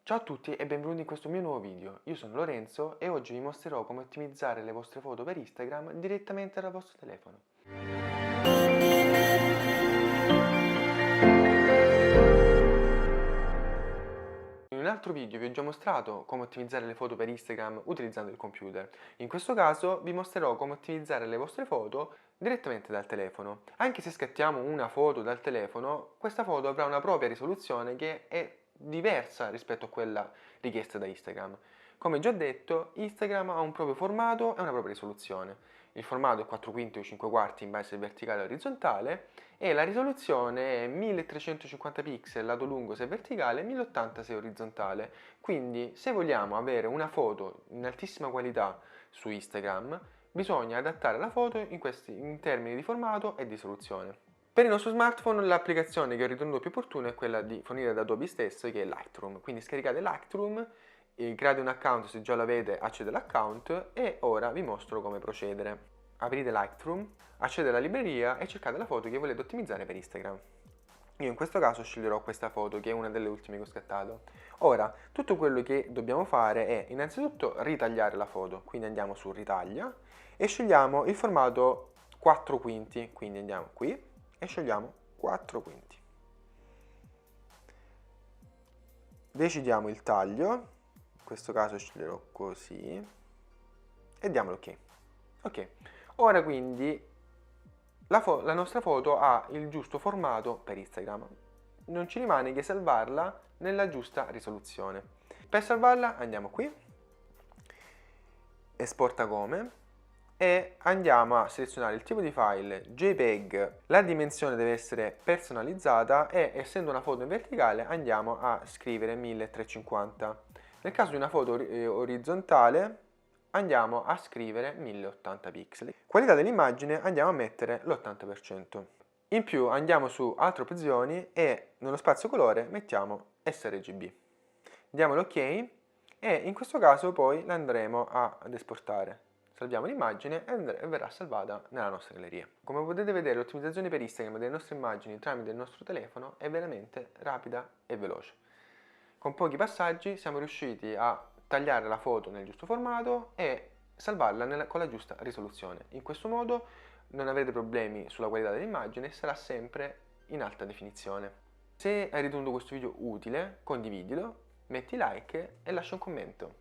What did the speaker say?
Ciao a tutti e benvenuti in questo mio nuovo video. Io sono Lorenzo e oggi vi mostrerò come ottimizzare le vostre foto per Instagram direttamente dal vostro telefono. In un altro video vi ho già mostrato come ottimizzare le foto per Instagram utilizzando il computer. In questo caso vi mostrerò come ottimizzare le vostre foto direttamente dal telefono. Anche se scattiamo una foto dal telefono, questa foto avrà una propria risoluzione che è diversa rispetto a quella richiesta da Instagram. Come già detto, Instagram ha un proprio formato e una propria risoluzione. Il formato è 4 quinti o 5 quarti in base al verticale e orizzontale e la risoluzione è 1350 pixel lato lungo se verticale e 1080 se orizzontale. Quindi se vogliamo avere una foto in altissima qualità su Instagram, bisogna adattare la foto in termini di formato e di risoluzione. Per il nostro smartphone l'applicazione che ho ritenuto più opportuna è quella di fornire da Adobe stesso, che è Lightroom. Quindi scaricate Lightroom, create un account se già l'avete, accedete all'account e ora vi mostro come procedere. Aprite Lightroom, accedete alla libreria e cercate la foto che volete ottimizzare per Instagram. Io in questo caso sceglierò questa foto che è una delle ultime che ho scattato. Ora, tutto quello che dobbiamo fare è innanzitutto ritagliare la foto, quindi andiamo su ritaglia e scegliamo il formato 4 quinti, quindi andiamo qui e scegliamo 4 quinti. Decidiamo il taglio, in questo caso sceglierò così e diamo l'ok. Ok, ora quindi la nostra foto ha il giusto formato per Instagram. Non ci rimane che salvarla nella giusta risoluzione. Per salvarla andiamo qui, esporta come, e andiamo a selezionare il tipo di file JPEG, la dimensione deve essere personalizzata e essendo una foto in verticale andiamo a scrivere 1350. Nel caso di una foto orizzontale andiamo a scrivere 1080 pixel. Qualità dell'immagine andiamo a mettere l'80%. In più andiamo su altre opzioni e nello spazio colore mettiamo sRGB. Diamo l'ok e in questo caso poi la andremo ad esportare. Salviamo l'immagine e verrà salvata nella nostra galleria. Come potete vedere l'ottimizzazione per Instagram delle nostre immagini tramite il nostro telefono è veramente rapida e veloce. Con pochi passaggi siamo riusciti a tagliare la foto nel giusto formato e salvarla con la giusta risoluzione. In questo modo non avrete problemi sulla qualità dell'immagine e sarà sempre in alta definizione. Se hai ritenuto questo video utile, condividilo, metti like e lascia un commento.